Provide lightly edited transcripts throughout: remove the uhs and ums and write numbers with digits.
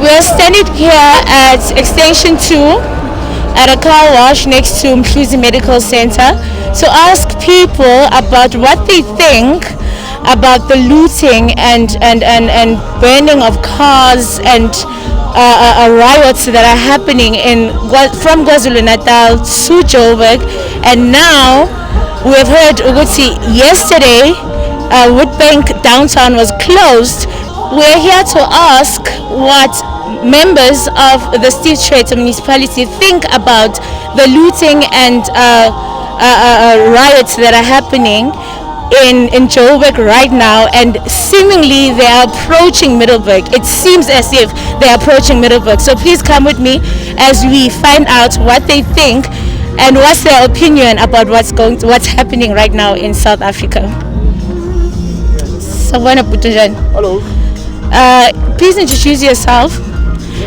We are standing here at Extension 2 at a car wash next to Mhluzi Medical Center to ask people about what they think about the looting and burning of cars and riots that are happening from KwaZulu-Natal to Joburg. And now we've heard Uguti yesterday Woodbank downtown was closed. We're here to ask what members of the Steve Tshwete municipality think about the looting and riots that are happening in Joburg right now, and seemingly they are approaching Middelburg. It seems as if they are approaching Middelburg. So please come with me as we find out what they think and what's their opinion about what's happening right now in South Africa. Hello. Please introduce yourself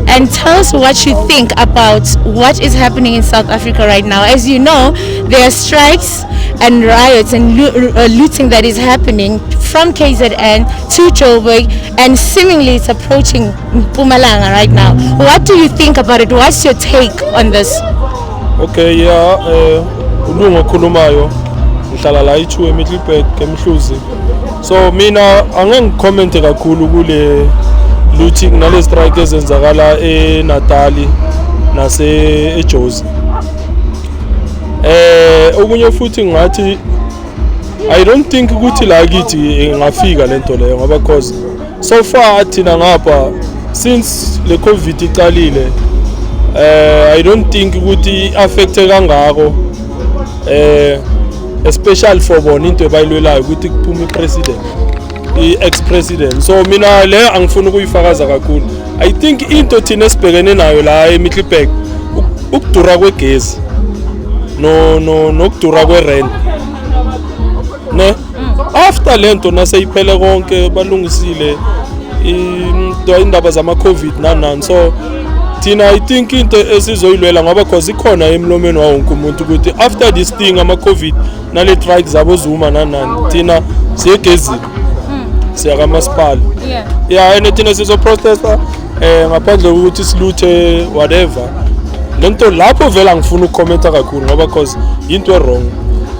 and tell us what you think about what is happening in South Africa right now. As you know, there are strikes and riots and looting that is happening from KZN to Joburg, and seemingly it's approaching Mpumalanga right now. What do you think about it? What's your take on this? Okay, yeah, ulungu okhulumayo ngihlala la i2 eMiddelburg eMhluzi. So mina angeke ngicommente kakhulu kule looting nale strike ezenzakala eNatali nase eJozi. Okunye futhi ngathi I don't think ukuthi la kithi ingafika lento leyo ngoba cause so far thina ngapha since le COVID iqalile I don't think ukuthi affecte kangako especially for bona into ebayilwelayo ukuthi kuphuma ipresident i-ex-president. So mina le angifuni ukuyifakaza kakhulu. I think into thina esibhekene nayo la eMiddelburg ukudura kwegezi nokudura kwerent ne after lento naseyiphele konke balungisile indaba zama COVID nanani. So thina I think into esizoyilwela ngoba cause ikhona emlomeni wa wonke umuntu ukuthi after this thing ama COVID nale strike zabo Zuma nanani thina siyegezini siyaka masipala. Yeah, and thina sizo protesta ngaphandle ukuthi siluthe whatever. Lento lapho vela ngifuna ukucomment kakhulu ngoba cause into wrong.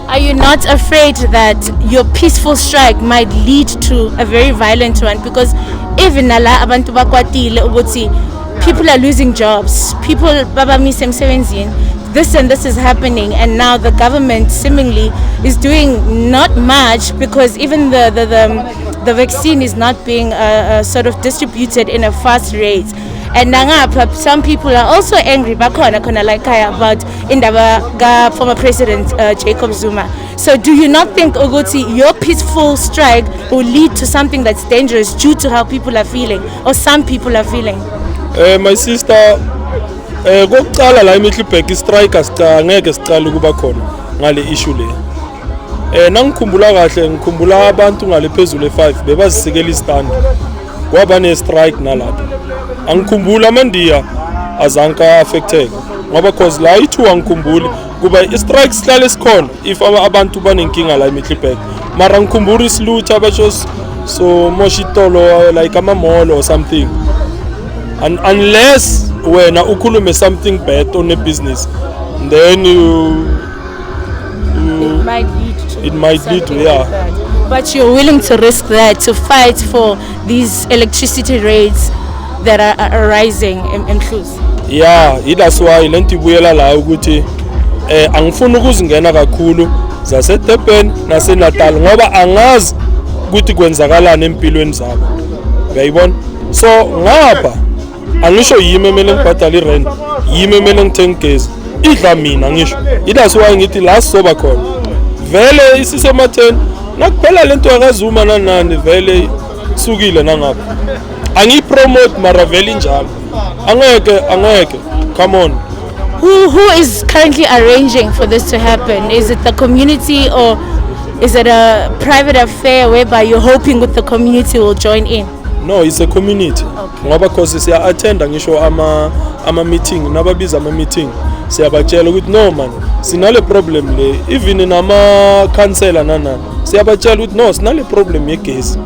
Are you not afraid that your peaceful strike might lead to a very violent one? Because even nala abantu bakwatile ukuthi people are losing jobs, people baba misa emsebenzini, this and this is happening, and now the government seemingly is doing not much because even the vaccine is not being sort of distributed in a fast rate. And nangapha some people are also angry bakhona like about indaba former president Jacob Zuma. So do you not think Uguti your peaceful strike will lead to something that's dangerous due to how people are feeling, or some people are feeling? My sister kokuqala la eMiddelburg istrike ngeke siqala ukuba khona ngale issue le. Nangikhumbula kahle ngikhumbula abantu ngale phezulu e5 bebazisikela istand kwaba ne strike nalapha. Angikhumbula amandiya azanka affected ngoba cause la i2 angikhumbuli kuba istrike sihlale sikhona if abantu banenkinga la eMiddelburg, mara ngikhumbula isilutha abasho so moshitolo like ama mall or something. And unless wena ukhulume something bad on a business, then it might lead to yeah. But you're willing to risk that to fight for these electricity rates that are rising in Mhluzi? Yeah, that's why lento ibuyela la ukuthi angifuni ukuzingena kakhulu zaseDurban naseNatal ngoba angazi ukuthi kwenzakalana empilweni zabo. Uyayibona? So ngapha angisho yimi emele ngibhadala irent, yimi emele ngithenga igezi, idla mina ngisho. That's why ngithi la soba khona vele isisematheni nakuphela lento yakazuma nanani vele sukile nangapha. Angipromote mara vele njalo angeke come on. Who is currently arranging for this to happen? Is it the community, or is it a private affair whereby you're hoping that the community will join in? No, it's a community. Ngoba cause siya attend ngisho ama meeting nababiza ama meeting siyabatshela ukuthi no man sinale problem le, even nama councilor nana siyabatshela ukuthi no sinale problem yegesi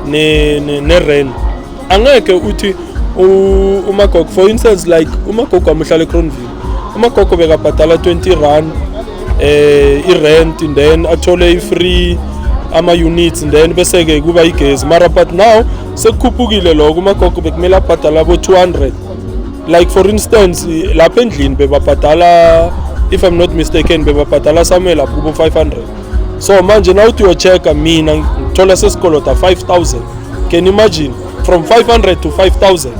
ne rent. Angeke uthi umagogo, for instance, like umagogo wamuhlala eCronville, umagogo bekabhadala 20 rand i-rent, and then athole i-free ama-units, and then bese-ke kuba igezi. Mara but now sekukhuphukile lokho, umagogo bekumele abhadala abo 200. Like for instance, lapha endlini bebabhadala, if I'm not mistaken, bebabhadala somewhere lapho kubo 500. So manje now uthi uyochecka mina ngithola sesikolota 5,000. Can you imagine? From 500 to 5,000.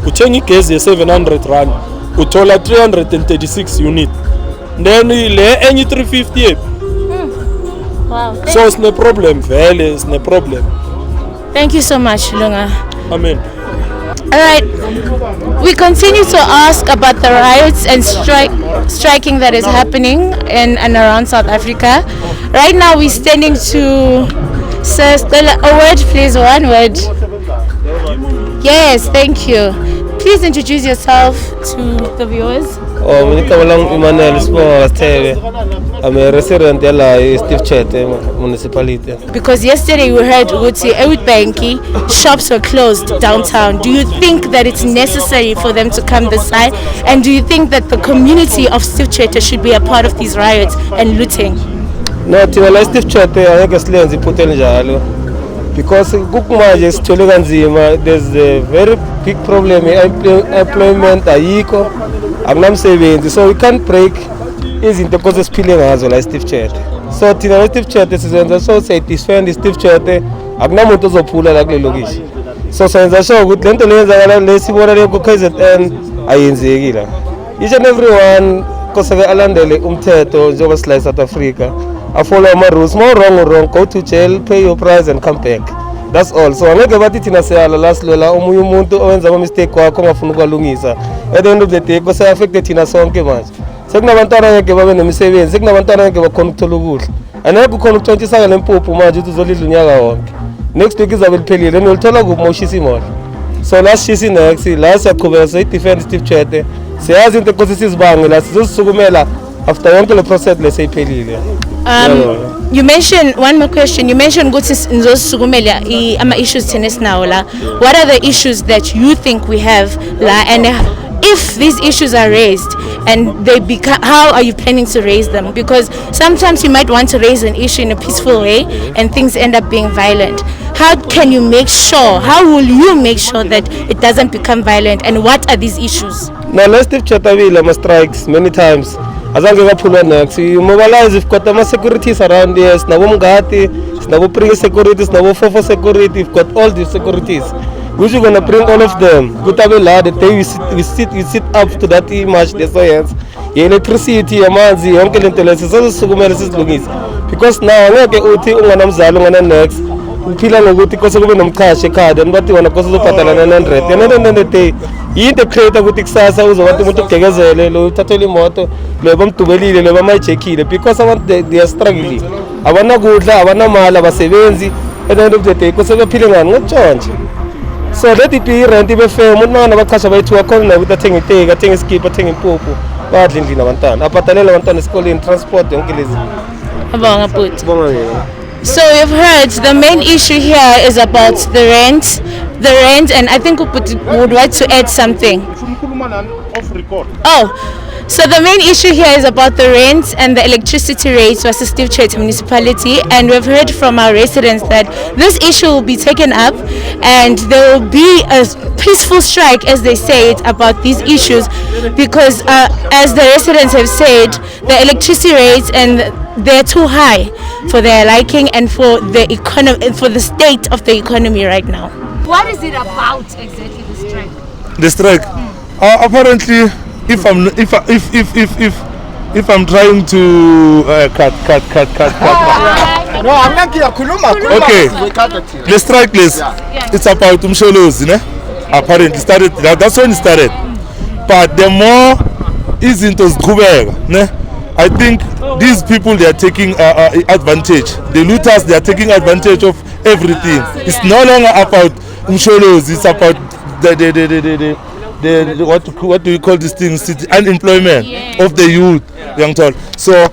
Uthenga igezi ye 700 rand, uthola 336 unit. Then le enye 350. Wow. So it's no problem, vele, it's no problem. Thank you so much, Lunga. Amen. All right, we continue to ask about the riots and striking that is happening in and around South Africa. Right now, we're standing to Sir Stella. A word, please. One word. Yes, thank you. Please introduce yourself to the viewers. Emmanuel Steve Chete municipality. Because yesterday we heard Uti Banki shops were closed downtown. Do you think that it's necessary for them to come this side? And do you think that the community of Steve Chete should be a part of these riots and looting? No, Steve Chete angeke silenze iphutha njalo. Because kukumanje sithole kanzima, there's a very big problem, employment ayikho, akunamsebenzi, so we can't break izinto because siphile ngazo la Steve Chete. So thina Steve Chete sizenza so say defend Steve Chete, akunamuntu ozophula la kule lokishi. So senza sure ukuthi lento leyenzakala lesibona le ku KZN ayenzeki la. Each and everyone koseke alandele umthetho njengoba sila South Africa. I follow my rules. More wrong, go to jail, pay your price and come back. That's all. So angeke bathi thina siyala last lola omunye umuntu owenza ama mistake wakho ongafuna ukwalungisa. At the end of the day ko say affect thina sonke manje. Sekunabantwana angeke babe nemisebenzi, sekunabantwana angeke bakhona ukuthola ukudla. Angeke ukhona ukuntshontshisana lempuphu manje uthi uzolidla unyaka wonke. Next week izabe liphelile nolithola kuphi mawushisa imali. So last shisa next la siyaqhubeka say defend Steve Chete. Siyazi into ukuthi sizibange la sizosisukumela after yonke le process leseyiphelile. You mentioned one more question. You mentioned ukuthi ama issues tennis now la. What are the issues that you think we have la, and if these issues are raised and they become, how are you planning to raise them? Because sometimes you might want to raise an issue in a peaceful way and things end up being violent. How can you make sure? How will you make sure that it doesn't become violent? And what are these issues? Now let's take Chatawila strikes many times. Azange kaphulwa next. You mobilize, we've got the securities around here. Sinabo Mgati, sinabo Prince securities, sinabo Fofo security. We've got all these securities. We're gonna bring all of them. Kutabela, the day we sit up to that image, the science. Electricity, amanzi, yonke lento lesi sesisukumele sisilungise. Because now angeke uthi unganamzalo ungana next. Uphila ngokuthi kose kube nomchashi ekhaya and bathi wona kose uzobhadala 900. And then the day yinto create ukuthi kusasa uzobathi umuntu ugekezele lo uthathele imoto lo bamdubelile lo bamayijekile because abantu they are struggling. Abanakudla, abanamali, abasebenzi. At the end of the day kose bephile ngani ngotshontshe. So let it be rent ibe fair. Umuntu manje abaqhasha bayithiwa khona ukuthi athenga iteki, athenga iskip, athenga impuphu. Badla endlini abantwana. Abhadalele abantwana esikoleni, transport yonke lezi. Abonga futhi. So you've heard the main issue here is about the rent, and I think would like to add something. Oh, so the main issue here is about the rent and the electricity rates versus Steve Chete municipality, and we've heard from our residents that this issue will be taken up and there will be a peaceful strike, as they say it, about these issues, because as the residents have said, the electricity rates and they're too high for their liking and for the economy, for the state of the economy right now. What is it about exactly, the strike? The strike. Apparently, if I'm trying to cut. No, I'm not here. Okay. The strike list. It's about Umsholozi, ne? Apparently started. That's when it started. But the more is into Zgubega, ne? I think these people, they are taking advantage. The looters, they are taking advantage of everything. It's no longer about Umsholozi. It's about the what do we call these things? Unemployment of the youth, young child. So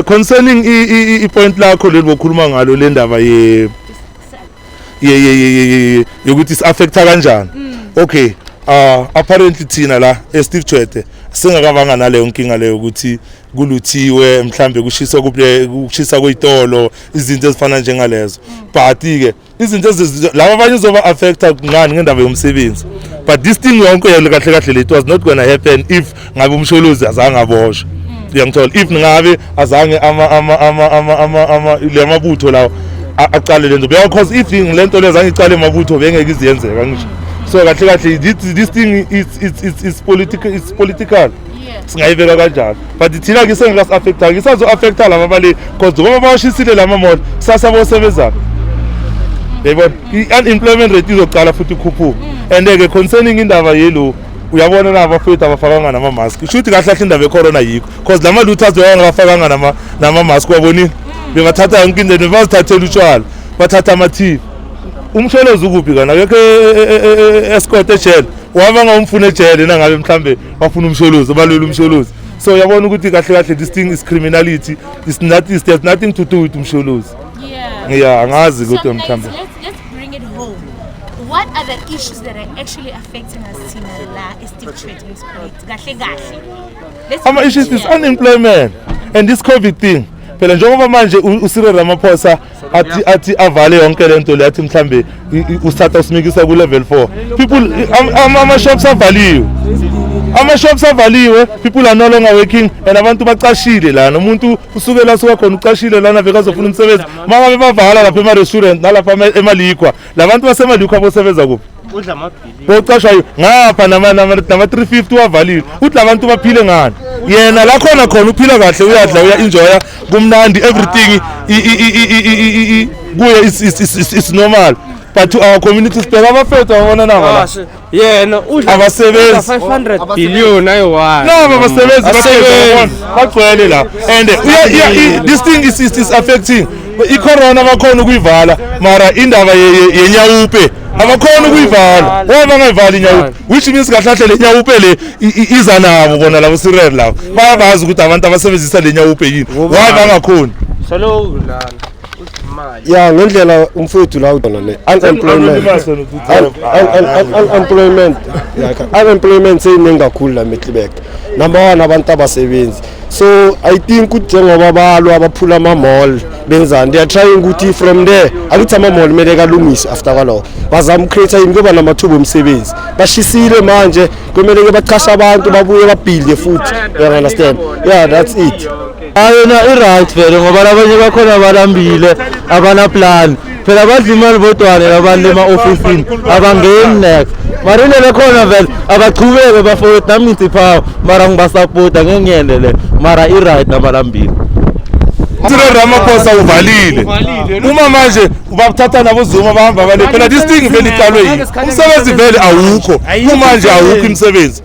concerning I point lakho lelibokhuluma ngalo le ndaba yokuthi is affecta kanjani. Okay, apparently thina la Steve Tshwete singakabanga naleyo nkinga leyo ukuthi kuluthiwe mhlambe kushisa kwezitolo izinto ezifana njengalezo. But ke izinto laba abanye zoba affecta ngani ngendaba yomsebenzi. But this thing yonke kahle kahle it was not going to happen if ngabe umsholozi azange aboshwe. Ngiyangithola if ngabe azange lemabutho lawo aqale lento because if lento lezange iqale emabutho bengeke iziyenzeka ngisho. So kahle kahle this thing is political. Singayibeka kanjalo. But thina ke sengakas affecta ngisazo affecta laba bale because ngoba bawashisile lama mall sasa bosebenza. Yebo unemployment rate izoqala futhi ikhuphuka. And ke concerning indaba yelo uyabona na abafethu abafakanga nama mask. Shuthi kahle kahle indaba yecorona yikho because lama luthas bengafakanga nama mask wabonini. Bengathatha yonke into bazithathela utshwala. Bathatha amathi. Umsholozi ukuphi kana akekho escort ejele. Wabanga umfuna ejele nangabe mhlambe bafuna umsholozi abalwela umsholozi. So uyabona ukuthi kahle kahle this thing is criminality. There's nothing to do with umsholozi. Yeah, angazi ukuthi mhlambe. Let's bring it home. What are the issues that are actually affecting us in la Steve Tshwete? Ama issues is unemployment and this COVID thing. Phela njengoba manje uSiril Ramaphosa athi avale yonke lento le athi mhlambe usatha usimikisa ku level 4. People ama shops avaliwe. Ama shops avaliwe, people are no longer working and abantu baqashile la nomuntu usukela suka khona uqashile lana veka zofuna umsebenzi. Mama bebavala lapha ema restaurant nalapha emalikwa. Labantu basemalikwa bosebenza kuphi? Udla amabhili. Boqashwa ngapha nama 350 wavaliwe. Uthi labantu baphile ngani? Yena la khona uphila kahle uyadla uya enjoy kumnandi everything kuye is normal. But to our communities phela abafethu abona naba yena udla abasebenzi 500 billion ayiwa no abasebenzi bagcwele la and this thing is affecting icorona bakhona ukuyivala mara indaba yenyawupe abakhona ukuyivala waba ngayivala inyawupe which means kahlahle lenyawupe le iza nabo bona labo Sirel lawo bayabazi ukuthi abantu abasebenzisa lenyawupe yini why bangakhona solo lana ya ngendlela umfowethu la udona le unemployment seyiningi kakhulu la Middelburg. Number 1 abantu abasebenzi. So I think ukuthi njengoba balwa abaphula ama mall benzani they are trying ukuthi from there akuthi ama mall mele kalungise after kwalo bazama create yini kuba namathuba omsebenzi bashisile manje kumele ke baqasha abantu babuye babuild futhi you understand yeah that's it. ayona i-right vele ngoba labanye bakhona balambile abana plan phela badla imali bodwane labantu ema-ofisini abangeni next marinele khona vele abachubeke bafowethu nami ngithi phawu mara ngibasapota ngengiyende le mara i-right nabalambile. Siril Ramaphosa uvalile uma manje ubathatha nabo Zuma bahamba bale phela this thing vele iqalwe yini umsebenzi vele awukho manje awukho umsebenzi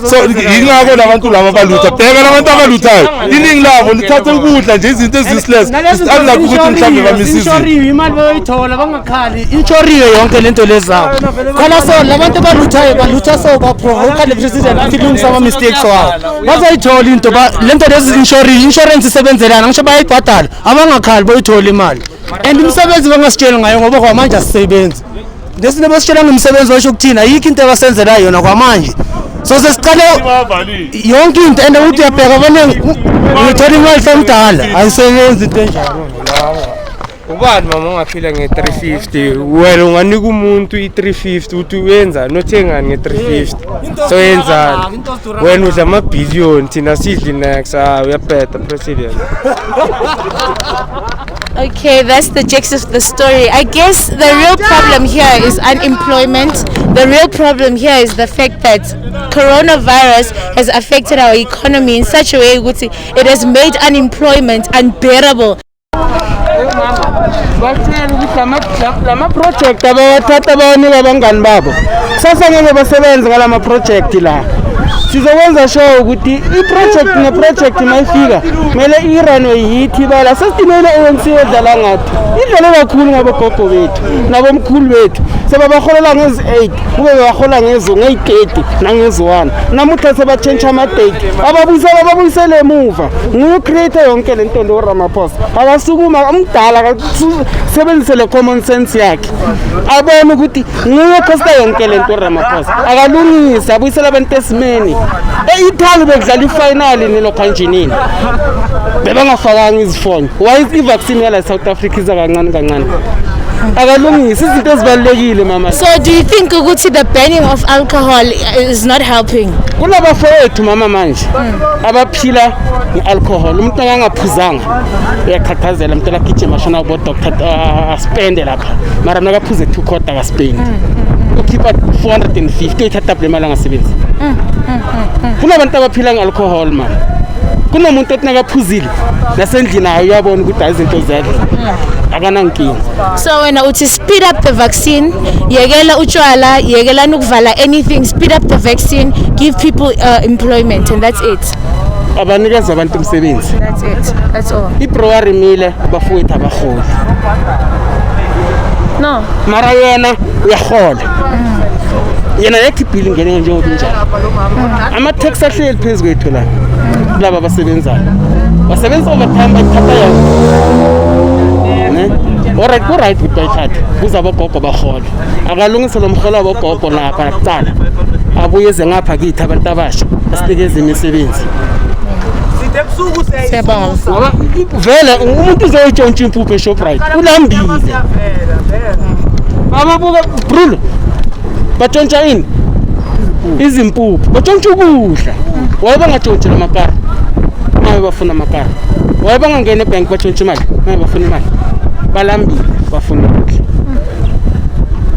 so ingakho labantu laba balutha bheka labantu abaluthayo iningi labo lithathe ukudla nje izinto ezisless isithandla ukuthi mhlambe bamisizwe imali bayithola bangakhali inshoriwe yonke lento lezawo khala so labantu baluthayo balutha so baprovoke le president atilungisa ama mistakes wabo bazayithola into lento lezi insurance isebenzelana ngisho bayibhadala abangakhali boyithola imali and umsebenzi bangasitshela ngayo ngoba kwamanje asisebenzi lesine basitshela ngomsebenzi washo ukuthina yikho into abasenzela yona kwamanje so sesiqale yonke into and uthi uyabheka abaningi ngithola imali somdala ayisebenzi into enjalo. ubani mama ungaphila nge350 wena unganika umuntu i350 uthi uyenza nothengani nge350 so yenza wena udla amabhillion thina sidli next uyabheda president. Okay, that's the gist of the story. I guess the real problem here is unemployment. The real problem here is the fact that coronavirus has affected our economy in such a way that it has made unemployment unbearable. Bathela ukuthi lama project abawathatha bawanika abangani babo sasa ngeke basebenze ngalama project la sizokwenza sure ukuthi i-project ne-project mayifika kumele iranwe yithi bala sesitimele ANC edlala ngathi idlale kakhulu ngabogogo bethu nabomkhulu bethu sebabaholela ngezi-8 kube bebahola ngezi-30 nangezi-1 namuhla sebatshentsha ama-date babuyisele emuva nguye ucreate yonke le nto lo-Ramaphosa akasukuma umdala akasebenzise le common sense yakhe abone ukuthi nguye okhosta yonke le nto uRamaphosa akalungisa abuyisela abantu esimeni eItaly bekudlala ifinali nelokhanjinini bebangafakanga izifonyo why i-vaccine yala South Africa iza kancane akalungisa izinto ezibalekile mama. So do you think ukuthi the banning of alcohol is not helping? Kunabafowethu mama manje abaphila ngealcohol umuntu angaphuzanga uyakhathazela umuntu akagijima shona bo doctor aspende lapha mara nakaphuze 2 quarter akaspend ukhipha 450 uyithatha le mali angasebenzi. Kunabantu abaphila ngealcohol man. Kunomuntu othi nakaphuzile nasendlini nayo uyabona ukuthi izinto zakhe akanankinga. So wena uthi speed up the vaccine, yekela utshwala, yekela ukuvala anything, speed up the vaccine, give people employment and that's it. Abanikeza abantu umsebenzi. That's it. That's all. Ibrowari mile bafowethu abaholi. No. Mara yena uyahola. Yena yakhe bill ngene njengoba njalo. Ama tax ahleli phezulu kwethu la. Laba abasebenzayo. Basebenza overtime bathatha yabo. Alright goodbye thatha. Kuzabogogo bahola. Akalungise lo mhola abogogo lapha nakucala. Abuyeze ngapha kithi abantu abasha. Asinikeze imisebenzi. Siyabonga. Vele umuntu uzoyitshontsha impuphu eShoprite. Ulambile. Ababuka Bruno. Batshontsha ini? Izimpuphu. Batshontsha ukudla. Wayebangatshontshela amakara. Maye bafuna amakara. Wayebangangena ebank batshontsha imali. Maye bafuna imali. Balambile bafuna.